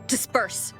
Disperse!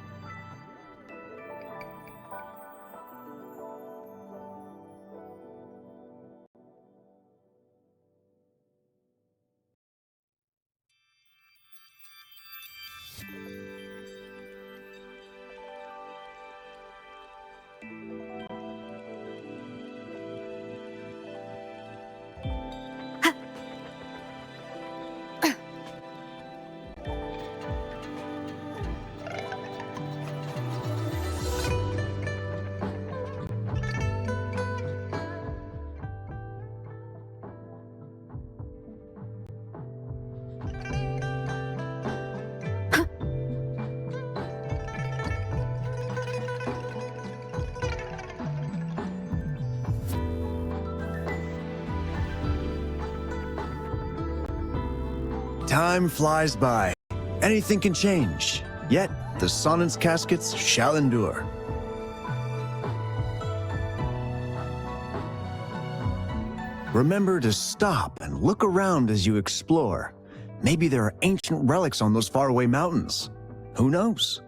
Time flies by. Anything can change. Yet, the Sonnet's caskets shall endure. Remember to stop and look around as you explore. Maybe there are ancient relics on those faraway mountains. Who knows?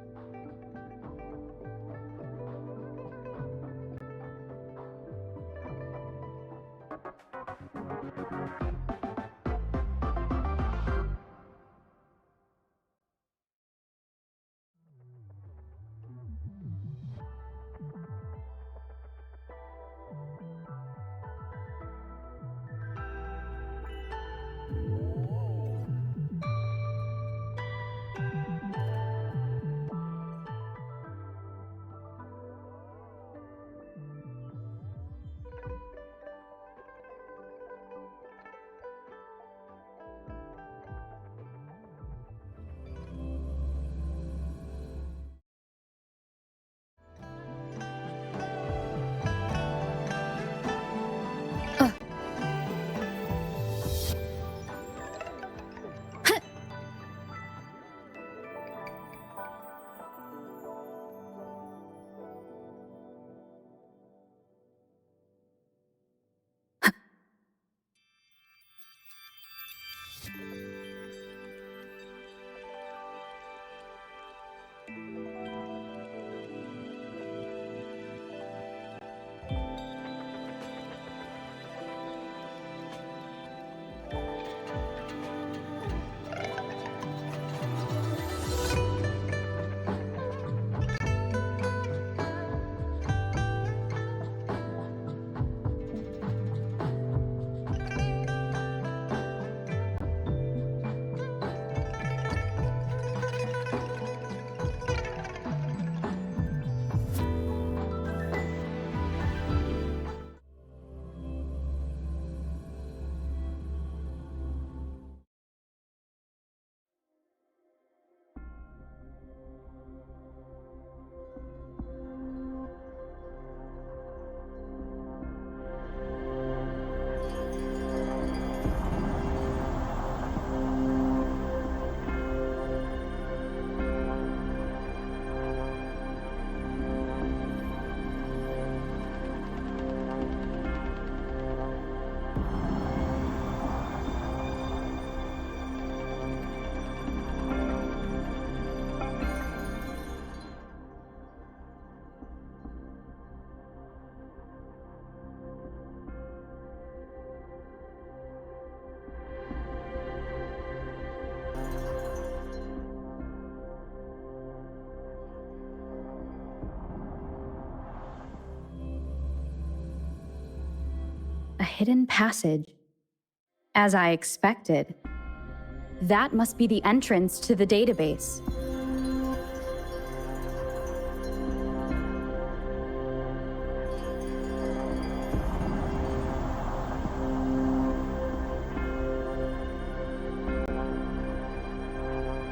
A hidden passage. As I expected. That must be the entrance to the database.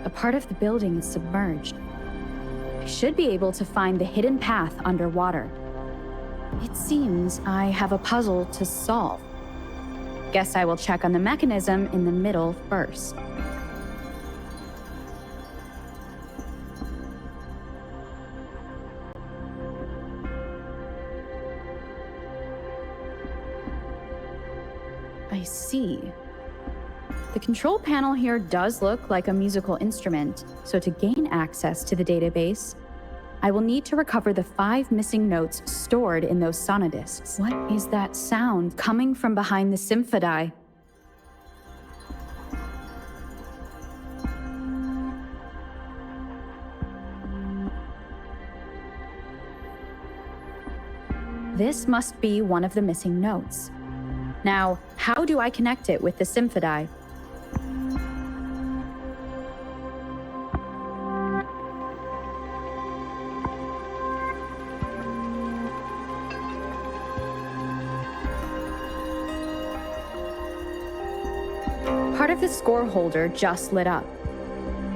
A part of the building is submerged. I should be able to find the hidden path underwater. It seems I have a puzzle to solve. Guess I will check on the mechanism in the middle first. I see. The control panel here does look like a musical instrument, so to gain access to the database, I will need to recover the 5 missing notes stored in those sonodiscs. What is that sound coming from behind the symphodi? This must be one of the missing notes. Now, how do I connect it with the symphodi? Part of the score holder just lit up.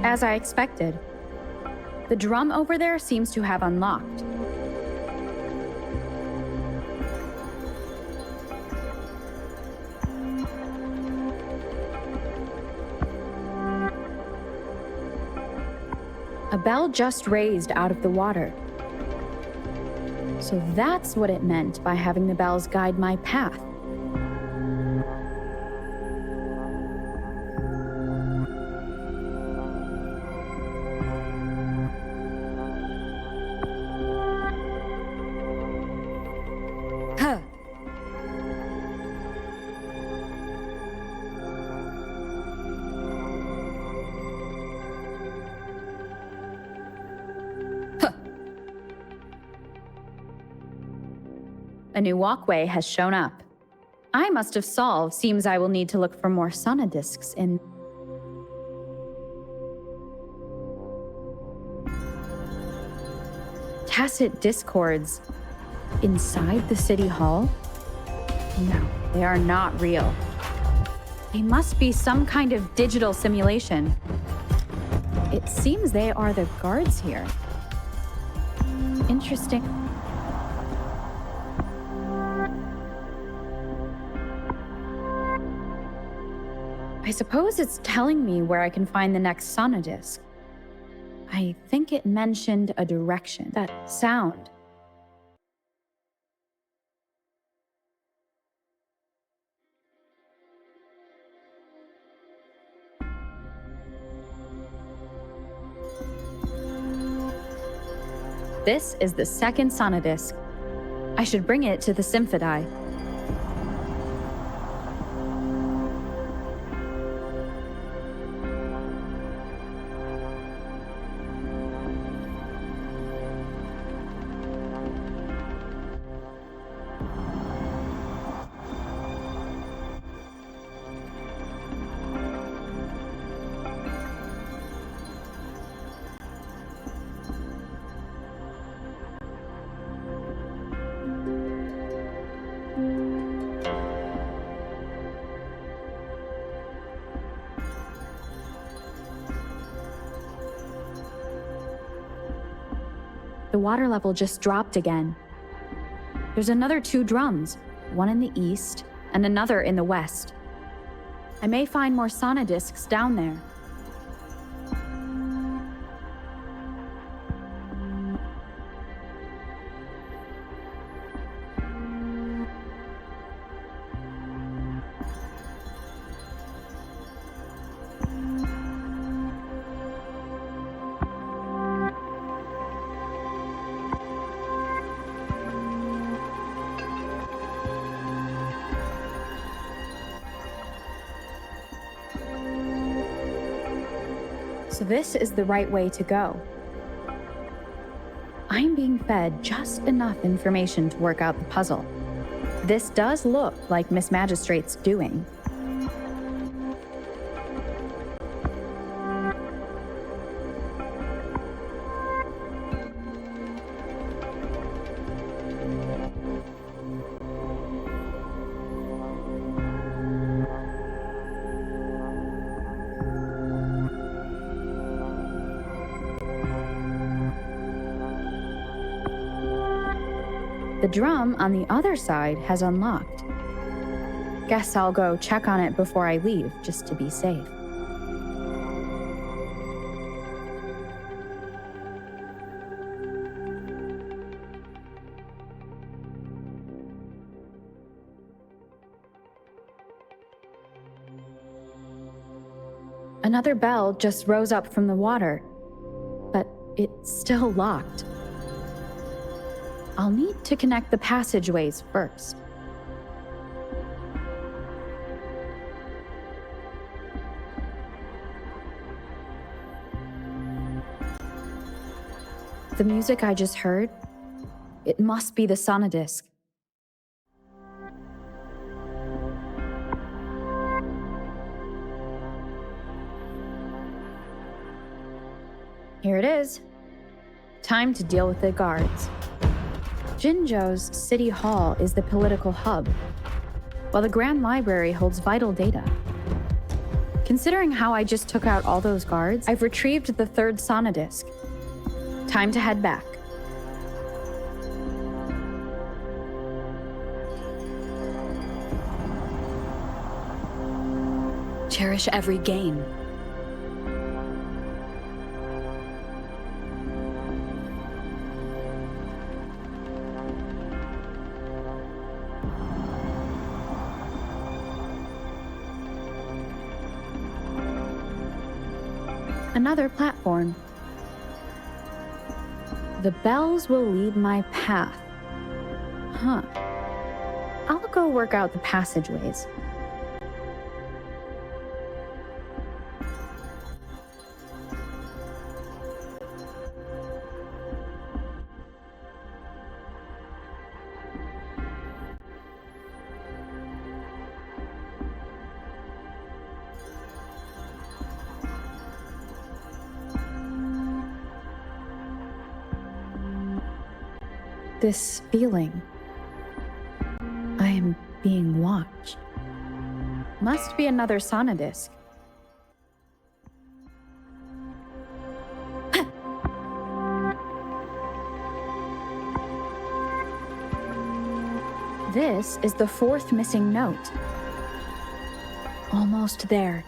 As I expected. The drum over there seems to have unlocked. A bell just raised out of the water. So that's what it meant by having the bells guide my path. Huh. A new walkway has shown up. I must have solved. Seems I will need to look for more sonodiscs in... Tacit discords inside the city hall? No, they are not real. They must be some kind of digital simulation. It seems they are the guards here. Interesting. I suppose it's telling me where I can find the next sonodisc. I think it mentioned a direction. That sound. This is the second sonodisc. I should bring it to the symphodi. The water level just dropped again. There's another 2 drums, one in the east and another in the west. I may find more sonodiscs down there. So this is the right way to go. I'm being fed just enough information to work out the puzzle. This does look like Miss Magistrate's doing. The drum on the other side has unlocked. Guess I'll go check on it before I leave, just to be safe. Another bell just rose up from the water, but it's still locked. I'll need to connect the passageways first. The music I just heard, it must be the sonodisc. Here it is. Time to deal with the guards. Jinzhou's City Hall is the political hub, while the Grand Library holds vital data. Considering how I just took out all those guards, I've retrieved the third sonodisc. Time to head back. Cherish every gain. Another platform. The bells will lead my path. Huh. I'll go work out the passageways. This feeling. I am being watched. Must be another sonodisc. This is the fourth missing note. Almost there.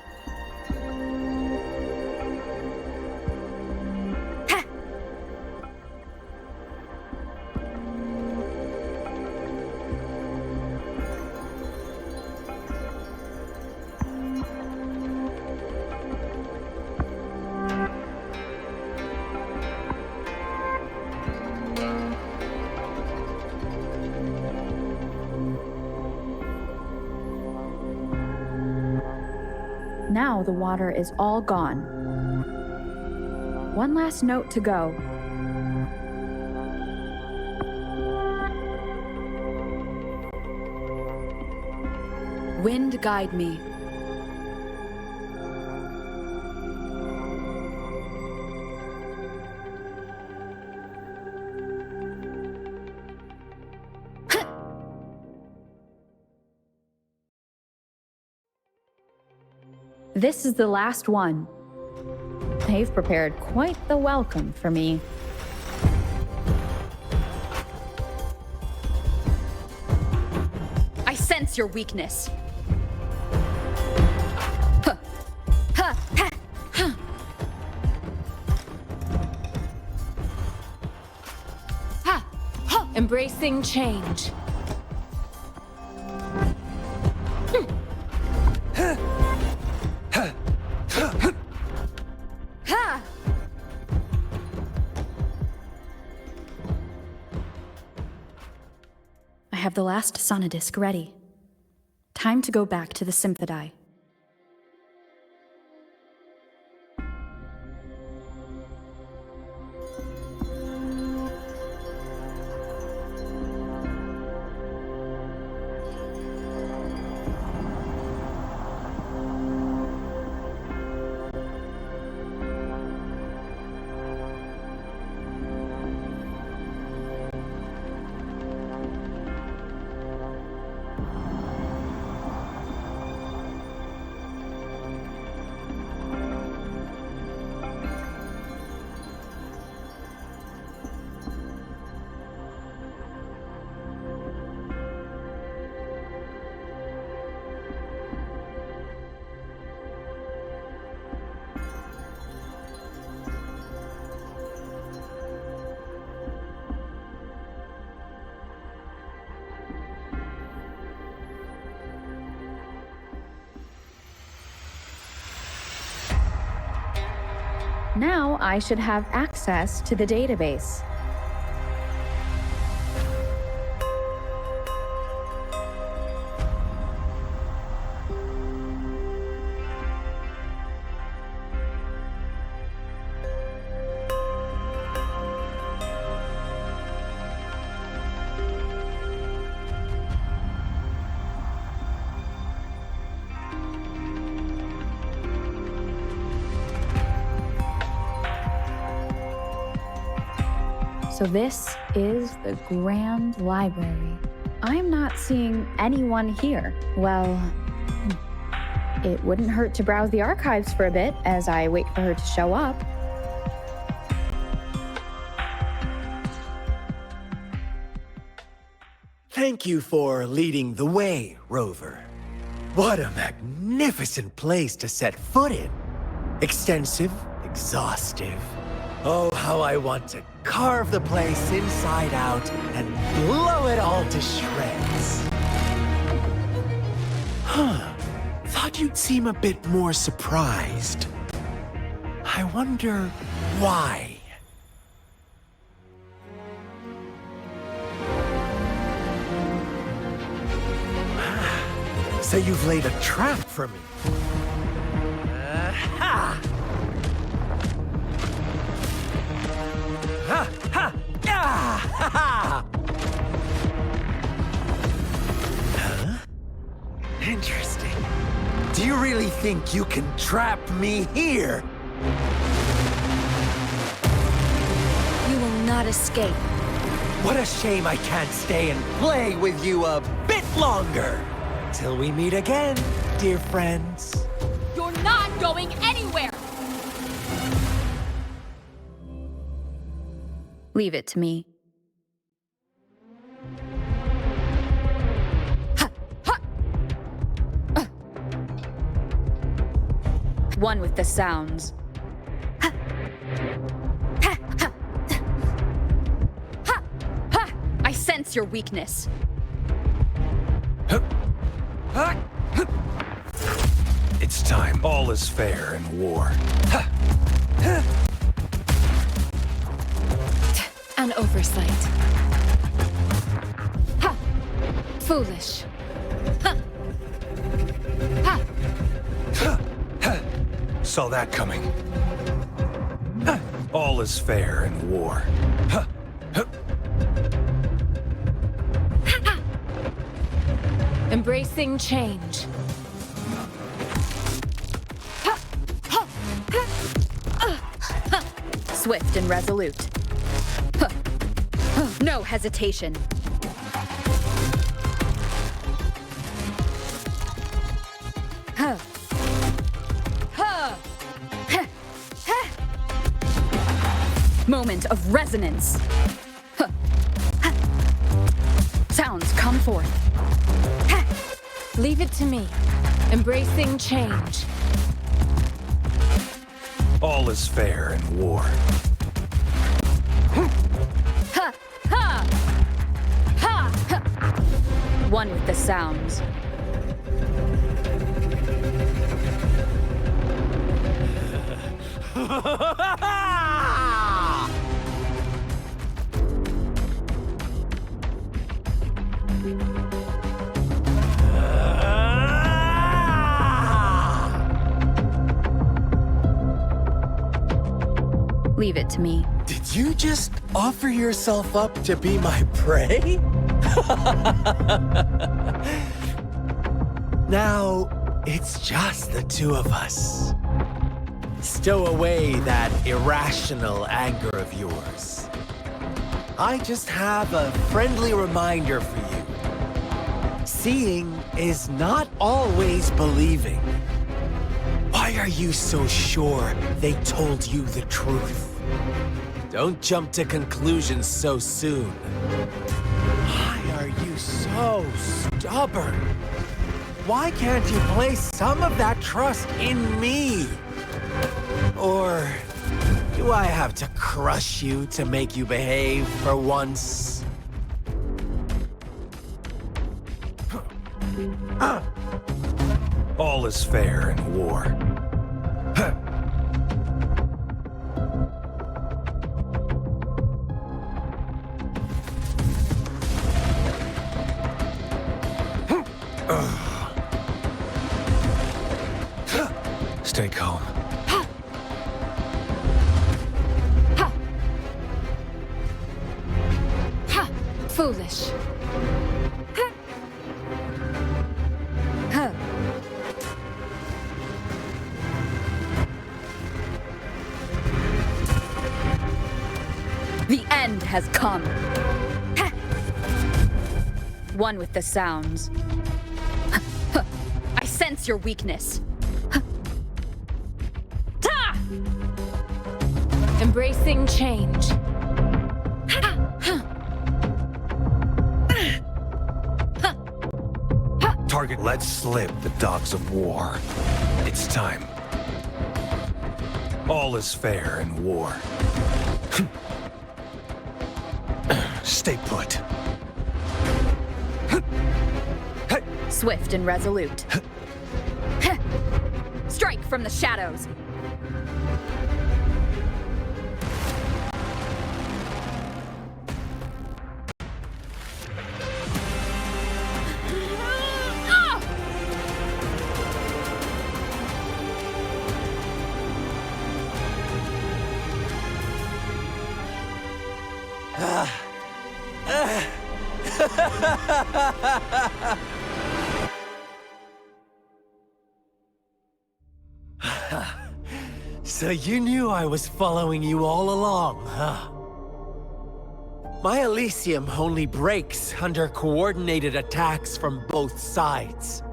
Now the water is all gone. One last note to go. Wind guide me. This is the last one. They've prepared quite the welcome for me. I sense your weakness. Huh. Huh. Ha. Huh. Ha. Huh. Embracing change. I have the last sonodisc ready. Time to go back to the Symphodi. Now I should have access to the database. So this is the Grand Library. I'm not seeing anyone here. Well, it wouldn't hurt to browse the archives for a bit as I wait for her to show up. Thank you for leading the way, Rover. What a magnificent place to set foot in. Extensive, exhaustive. Oh, how I want to carve the place inside out and blow it all to shreds. Thought you'd seem a bit more surprised. I wonder why. So you've laid a trap for me. Ha! Ha! Ha! Ah! Ha! Ha! Huh? Interesting. Do you really think you can trap me here? You will not escape. What a shame I can't stay and play with you a bit longer. Till we meet again, dear friends. You're not going anywhere! Leave it to me. One with the sounds. I sense your weakness. It's time. All is fair in war. An oversight. Ha! Foolish. Ha! Ha! Saw that coming. All is fair in war. Embracing change. Swift and resolute. No hesitation. Moment of resonance. Sounds come forth. Leave it to me. Embracing change. All is fair in war. Ha! Ha! Ha! Ha! One with the sounds. Leave it to me. Did you just offer yourself up to be my prey? Now, it's just the two of us. Stow away that irrational anger of yours. I just have a friendly reminder for you. Seeing is not always believing. Why are you so sure they told you the truth? Don't jump to conclusions so soon. Why are you so stubborn? Why can't you place some of that trust in me? Or do I have to crush you to make you behave for once? All is fair in war. Stay calm. Foolish. The end has come. One with the sounds. I sense your weakness. Embracing change. Target, let's slip the dogs of war. It's time. All is fair in war. Stay put. Swift and resolute. Strike from the shadows. So you knew I was following you all along, huh? My Elysium only breaks under coordinated attacks from both sides.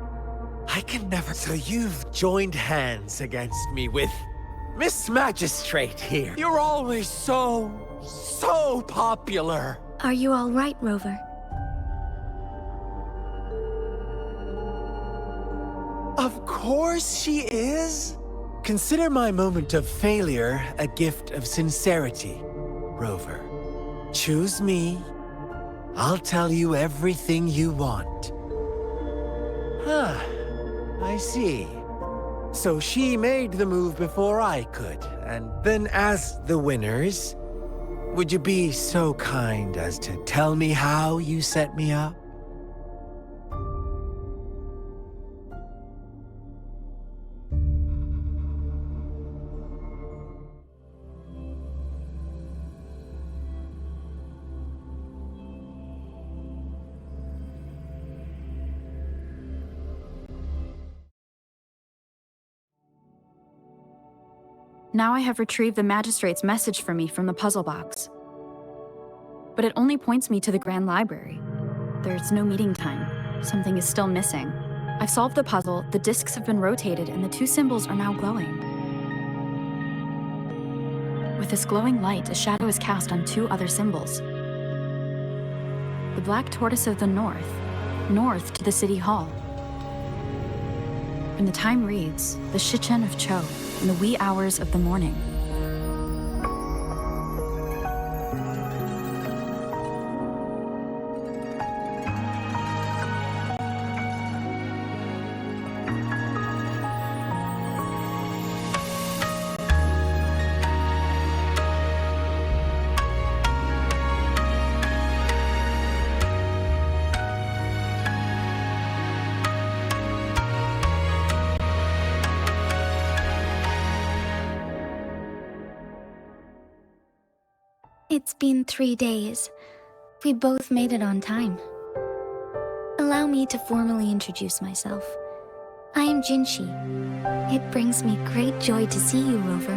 I can never... So you've joined hands against me with Miss Magistrate here. You're always so popular. Are you all right, Rover? Of course she is. Consider my moment of failure a gift of sincerity, Rover. Choose me. I'll tell you everything you want. Huh. I see. So she made the move before I could, and then as the winners, would you be so kind as to tell me how you set me up? Now I have retrieved the magistrate's message for me from the puzzle box. But it only points me to the Grand Library. There's no meeting time. Something is still missing. I've solved the puzzle, the discs have been rotated, and the two symbols are now glowing. With this glowing light, a shadow is cast on two other symbols. The black tortoise of the north to the city hall. And the time reads, the Shichen of Cho, in the wee hours of the morning. It's been 3 days. We both made it on time. Allow me to formally introduce myself. I am Jinshi. It brings me great joy to see you, Rover.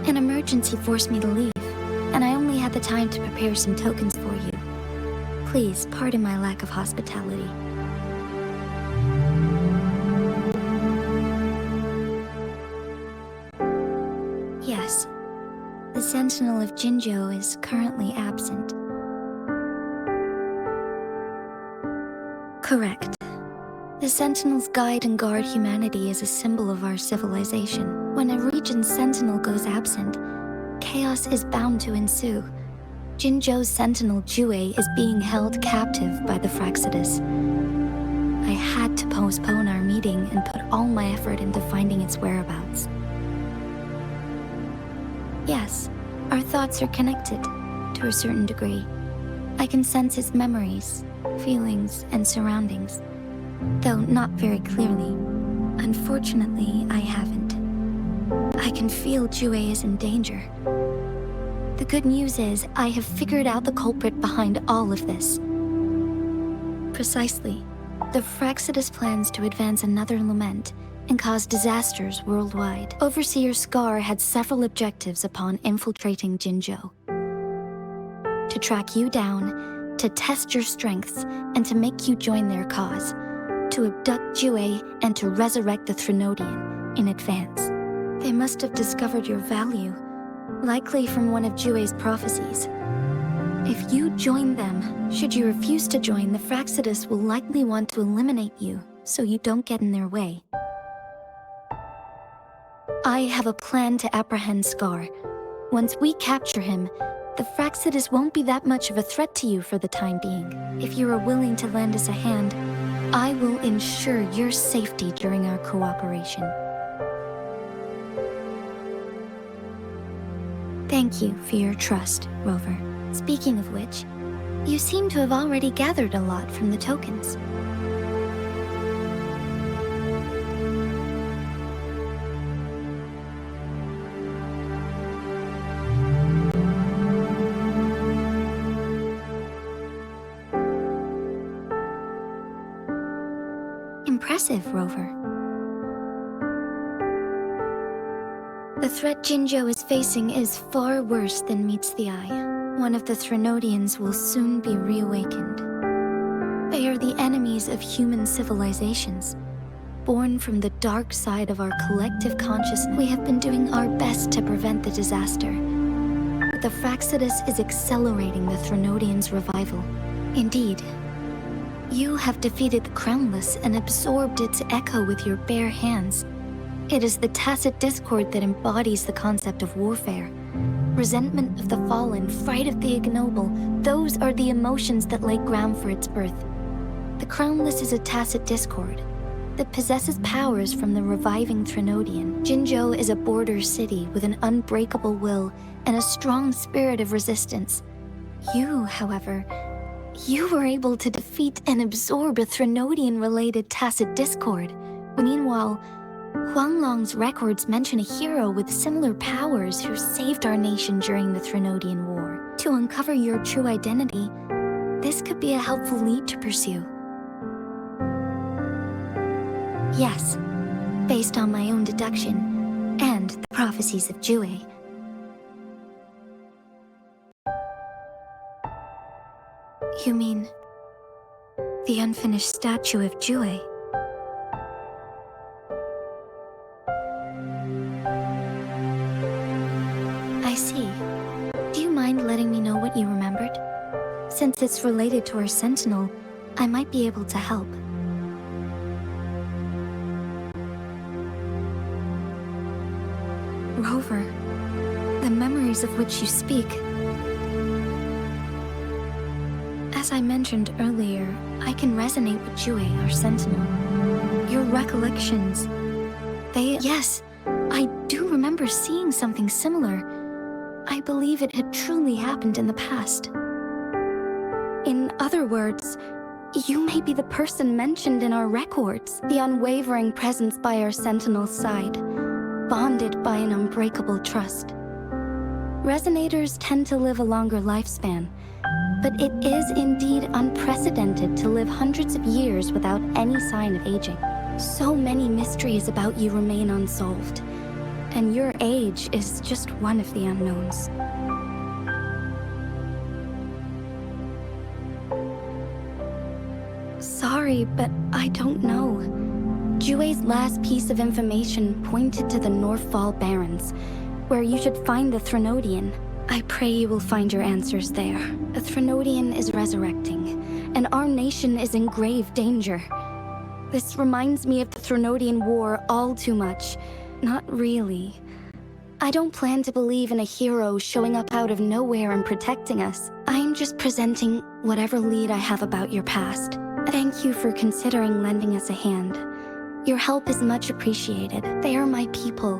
An emergency forced me to leave, and I only had the time to prepare some tokens for you. Please pardon my lack of hospitality. Yes, the Sentinel of Jinzhou is currently absent. Correct. The Sentinels guide and guard humanity as a symbol of our civilization. When a region's Sentinel goes absent, chaos is bound to ensue. Jinzhou's Sentinel Jue is being held captive by the Fraxidus. I had to postpone our meeting and put all my effort into finding its whereabouts. Yes, our thoughts are connected, to a certain degree. I can sense his memories, feelings, and surroundings, though not very clearly. Unfortunately, I haven't. I can feel Jue is in danger. The good news is, I have figured out the culprit behind all of this. Precisely. The Fraxidus plans to advance another lament and cause disasters worldwide. Overseer Scar had several objectives upon infiltrating Jinzhou. To track you down, to test your strengths, and to make you join their cause. To abduct Jue and to resurrect the Threnodian in advance. They must have discovered your value, likely from one of Jue's prophecies. If you join them, should you refuse to join, the Fraxidus will likely want to eliminate you, so you don't get in their way. I have a plan to apprehend Scar. Once we capture him, the Fraxidus won't be that much of a threat to you for the time being. If you are willing to lend us a hand, I will ensure your safety during our cooperation. Thank you for your trust, Rover. Speaking of which, you seem to have already gathered a lot from the tokens. Impressive, Rover. The threat Jinzhou is facing is far worse than meets the eye. One of the Threnodians will soon be reawakened. They are the enemies of human civilizations, born from the dark side of our collective consciousness. We have been doing our best to prevent the disaster, but the Fraxidus is accelerating the Threnodians' revival. Indeed, you have defeated the Crownless and absorbed its echo with your bare hands. It is the tacit discord that embodies the concept of warfare. Resentment of the fallen, fright of the ignoble, those are the emotions that lay ground for its birth. The Crownless is a tacit discord that possesses powers from the reviving Threnodian. Jinzhou is a border city with an unbreakable will and a strong spirit of resistance. You, however, you were able to defeat and absorb a Threnodian-related tacit discord. Meanwhile, Huanglong's records mention a hero with similar powers who saved our nation during the Threnodian War. To uncover your true identity, this could be a helpful lead to pursue. Yes, based on my own deduction and the prophecies of Jue. You mean the unfinished statue of Jue? I see. Do you mind letting me know what you remembered? Since it's related to our Sentinel, I might be able to help. Rover, the memories of which you speak. As I mentioned earlier, I can resonate with Jue, our Sentinel. Your recollections, Yes, I do remember seeing something similar. I believe it had truly happened in the past. In other words, you may be the person mentioned in our records, the unwavering presence by our Sentinel's side, bonded by an unbreakable trust. Resonators tend to live a longer lifespan, but it is indeed unprecedented to live hundreds of years without any sign of aging. So many mysteries about you remain unsolved, and your age is just one of the unknowns. Sorry, but I don't know. Jue's last piece of information pointed to the Northfall Barrens, where you should find the Threnodian. I pray you will find your answers there. The Threnodian is resurrecting, and our nation is in grave danger. This reminds me of the Threnodian War all too much. Not really. I don't plan to believe in a hero showing up out of nowhere and protecting us. I'm just presenting whatever lead I have about your past. Thank you for considering lending us a hand. Your help is much appreciated. They are my people,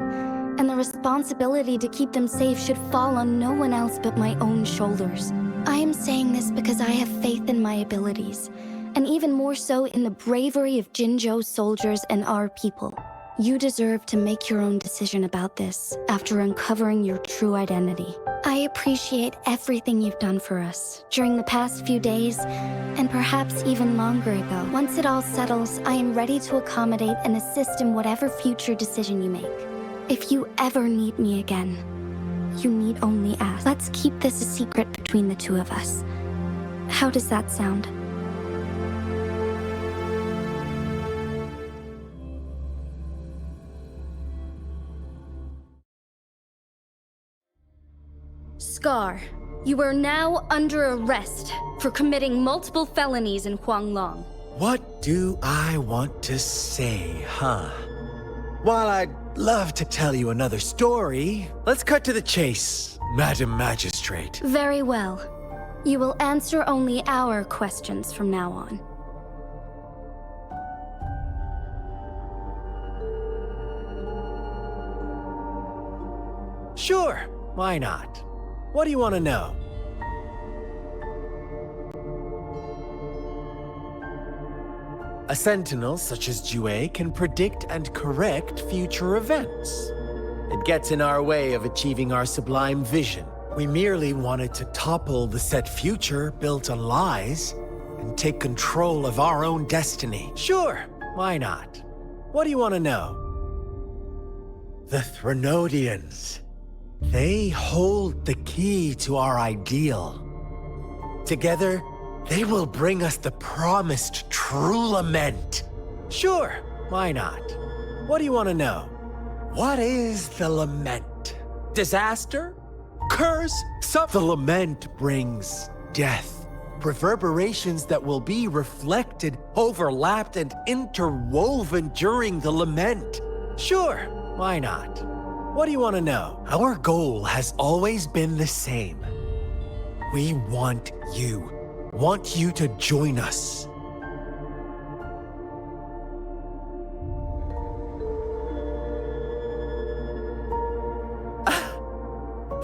and the responsibility to keep them safe should fall on no one else but my own shoulders. I am saying this because I have faith in my abilities, and even more so in the bravery of Jinzhou's soldiers and our people. You deserve to make your own decision about this after uncovering your true identity. I appreciate everything you've done for us during the past few days, and perhaps even longer ago. Once it all settles, I am ready to accommodate and assist in whatever future decision you make. If you ever need me again, you need only ask. Let's keep this a secret between the two of us. How does that sound? Scar, you are now under arrest for committing multiple felonies in Huanglong. What do I want to say, huh? While I'd love to tell you another story, let's cut to the chase, Madam Magistrate. Very well. You will answer only our questions from now on. Sure, why not? What do you want to know? A sentinel such as Jue can predict and correct future events. It gets in our way of achieving our sublime vision. We merely wanted to topple the set future built on lies and take control of our own destiny. Sure, why not? What do you want to know? The Threnodians. They hold the key to our ideal. Together, they will bring us the promised true lament. Sure, why not? What do you want to know? What is the lament? Disaster? Curse? The lament brings death. Reverberations that will be reflected, overlapped, and interwoven during the lament. Sure, why not? What do you want to know? Our goal has always been the same. We want you to join us.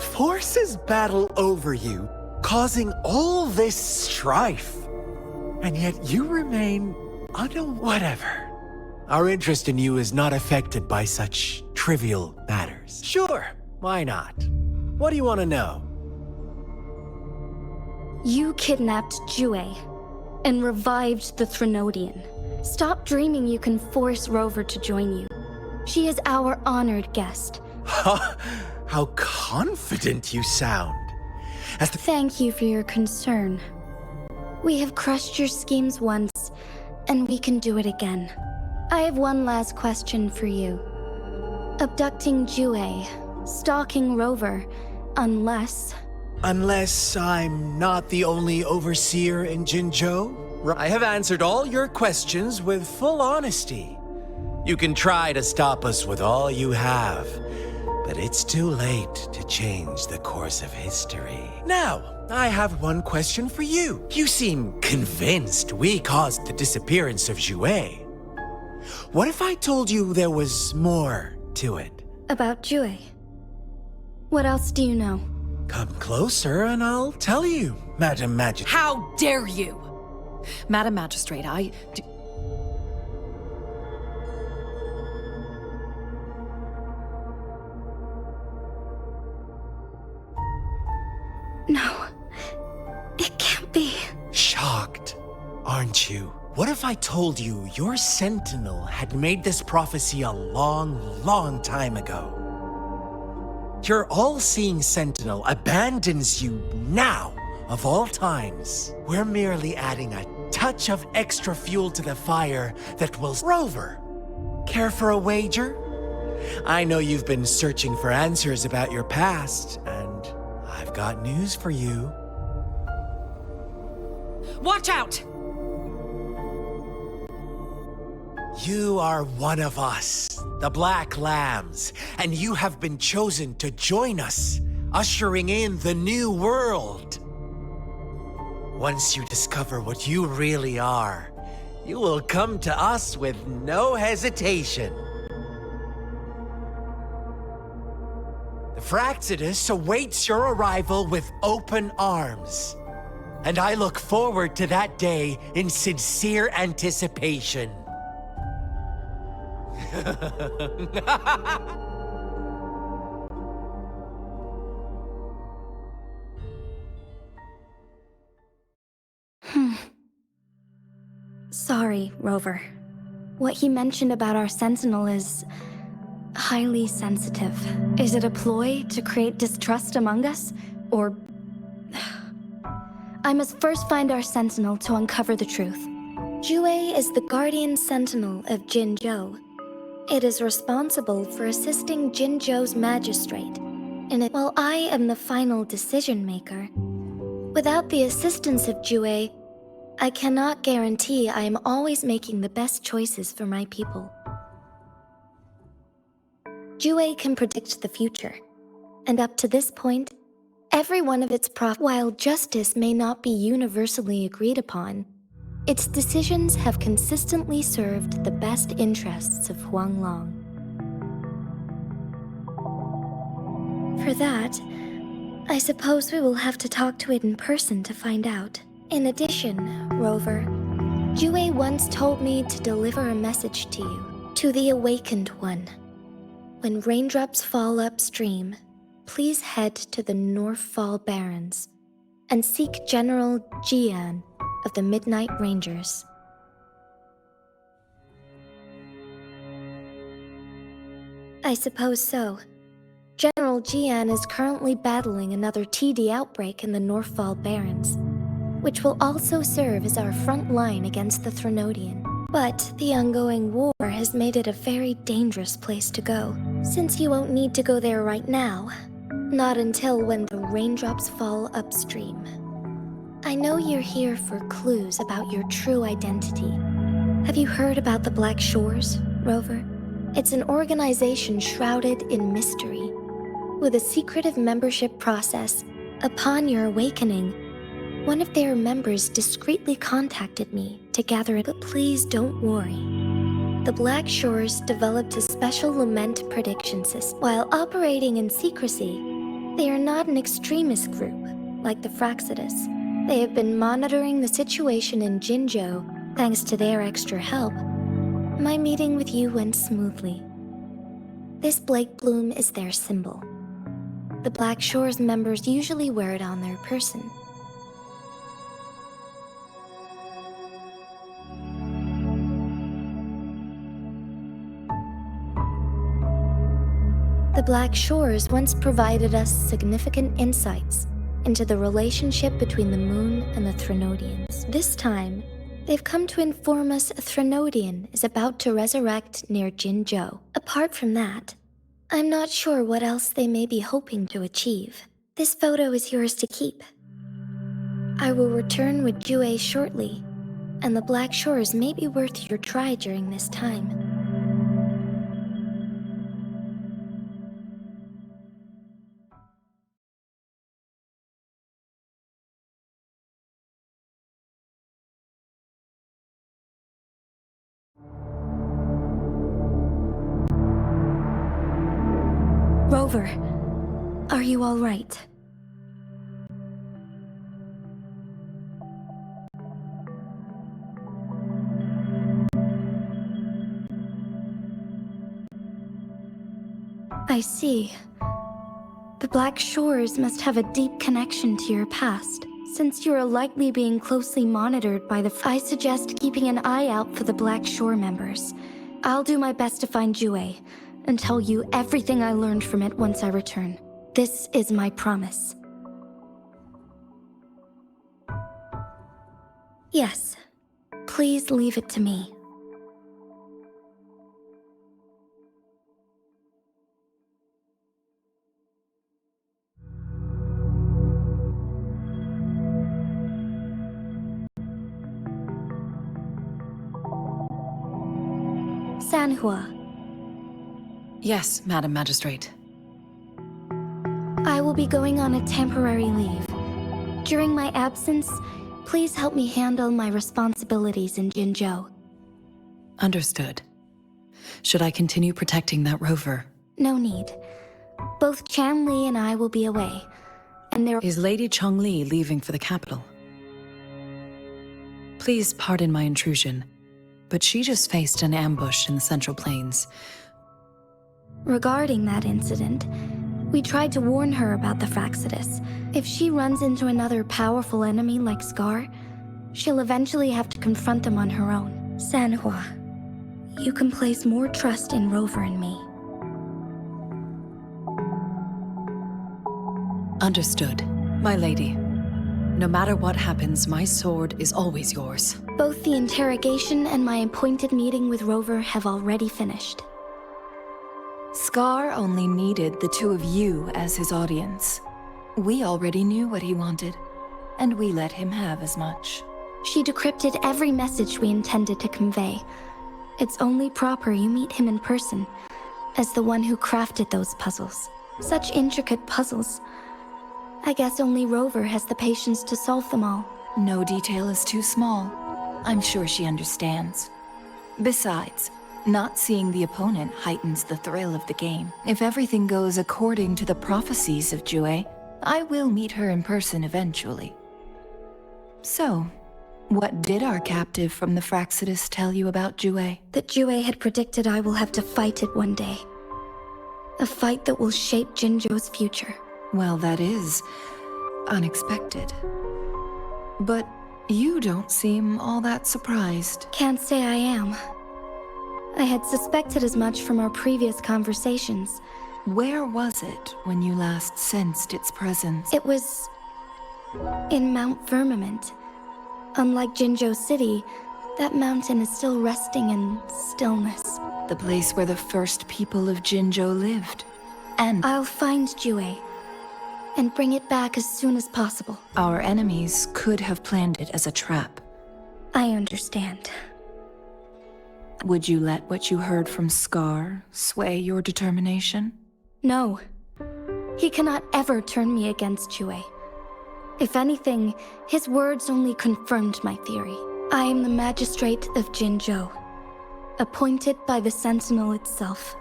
Forces battle over you, causing all this strife. And yet you remain whatever. Our interest in you is not affected by such trivial matters. Sure, why not? What do you want to know? You kidnapped Jue and revived the Threnodian. Stop dreaming you can force Rover to join you. She is our honored guest. How confident you sound. Thank you for your concern. We have crushed your schemes once, and we can do it again. I have one last question for you. Abducting Jue, stalking Rover, unless... Unless I'm not the only overseer in Jinzhou? I have answered all your questions with full honesty. You can try to stop us with all you have, but it's too late to change the course of history. Now, I have one question for you. You seem convinced we caused the disappearance of Jue. What if I told you there was more to it? About Jue? What else do you know? Come closer and I'll tell you, Madam Magistrate. How dare you? Madam Magistrate, No. It can't be. Shocked, aren't you? What if I told you your sentinel had made this prophecy a long, long time ago? Your all-seeing sentinel abandons you now, of all times. We're merely adding a touch of extra fuel to the fire that will... Rover, care for a wager? I know you've been searching for answers about your past, and I've got news for you. watch out! You are one of us, the Black Lambs, and you have been chosen to join us, ushering in the new world. Once you discover what you really are, you will come to us with no hesitation. Fraxidus awaits your arrival with open arms. And I look forward to that day in sincere anticipation. Sorry, Rover. What he mentioned about our Sentinel is highly sensitive. Is it a ploy to create distrust among us? Or... I must first find our Sentinel to uncover the truth. Jue is the guardian sentinel of Jinzhou. It is responsible for assisting Jinzhou's magistrate. While I am the final decision maker, without the assistance of Jue, I cannot guarantee I am always making the best choices for my people. Jue can predict the future, and up to this point, every one of its while justice may not be universally agreed upon, its decisions have consistently served the best interests of Huanglong. For that, I suppose we will have to talk to it in person to find out. In addition, Rover, Jue once told me to deliver a message to you, to the Awakened One. When raindrops fall upstream, please head to the Northfall Barrens and seek General Jian of the Midnight Rangers. I suppose so. General Jian is currently battling another TD outbreak in the Northfall Barrens, which will also serve as our front line against the Threnodian. But the ongoing war has made it a very dangerous place to go, since you won't need to go there right now. Not until when the raindrops fall upstream. I know you're here for clues about your true identity. Have you heard about the Black Shores, Rover? It's an organization shrouded in mystery, with a secretive membership process. Upon your awakening, one of their members discreetly contacted me to gather it, but please don't worry. The Black Shores developed a special lament prediction system. While operating in secrecy, they are not an extremist group, like the Fraxidus. They have been monitoring the situation in Jinzhou thanks to their extra help. My meeting with you went smoothly. This Blake Bloom is their symbol. The Black Shores members usually wear it on their person. The Black Shores once provided us significant insights into the relationship between the Moon and the Threnodians. This time, they've come to inform us a Threnodian is about to resurrect near Jinzhou. Apart from that, I'm not sure what else they may be hoping to achieve. This photo is yours to keep. I will return with Jue shortly, and the Black Shores may be worth your try during this time. Rover, are you all right? I see. The Black Shores must have a deep connection to your past, since you are likely being closely monitored by the... I suggest keeping an eye out for the Black Shore members. I'll do my best to find Jue, and tell you everything I learned from it once I return. This is my promise. Yes, please leave it to me. Sanhua. Yes, Madam Magistrate. I will be going on a temporary leave. During my absence, please help me handle my responsibilities in Jinzhou. Understood. Should I continue protecting that rover? No need. Both Chanli and I will be away, and there Is Lady Chongli leaving for the capital? Please pardon my intrusion, but she just faced an ambush in the Central Plains. Regarding that incident, we tried to warn her about the Fraxidus. If she runs into another powerful enemy like Scar, she'll eventually have to confront them on her own. Sanhua, you can place more trust in Rover and me. Understood. My lady, no matter what happens, my sword is always yours. Both the interrogation and my appointed meeting with Rover have already finished. Scar only needed the two of you as his audience. We already knew what he wanted, and we let him have as much. She decrypted every message we intended to convey. It's only proper you meet him in person, as the one who crafted those puzzles. Such intricate puzzles. I guess only Rover has the patience to solve them all. No detail is too small. I'm sure she understands. Besides, not seeing the opponent heightens the thrill of the game. If everything goes according to the prophecies of Jue, I will meet her in person eventually. So, what did our captive from the Fraxidus tell you about Jue? That Jue had predicted I will have to fight it one day. A fight that will shape Jinzhou's future. Well, that is unexpected. But you don't seem all that surprised. Can't say I am. I had suspected as much from our previous conversations. Where was it when you last sensed its presence? It was in Mount Firmament. Unlike Jinzhou City, that mountain is still resting in stillness. The place where the first people of Jinzhou lived. And I'll find Jue and bring it back as soon as possible. our enemies could have planned it as a trap. I understand. Would you let what you heard from Scar sway your determination? No. He cannot ever turn me against Jue. If anything, his words only confirmed my theory. I am the magistrate of Jinzhou, appointed by the Sentinel itself.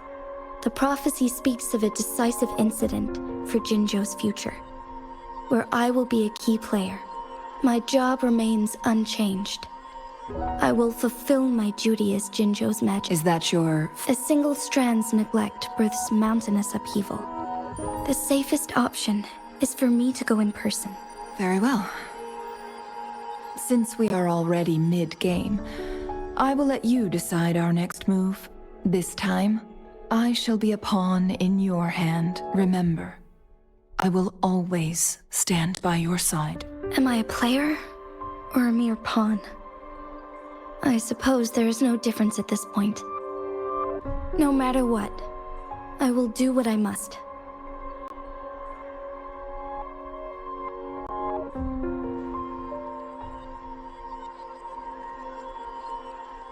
The prophecy speaks of a decisive incident for Jinzhou's future, where I will be a key player. My job remains unchanged. I will fulfill my duty as Jinzhou's magic. Is that your... A single strand's neglect births mountainous upheaval. The safest option is for me to go in person. Very well. Since we are already mid-game, I will let you decide our next move. This time, I shall be a pawn in your hand. Remember, I will always stand by your side. Am I a player or a mere pawn? I suppose there is no difference at this point. No matter what, I will do what I must.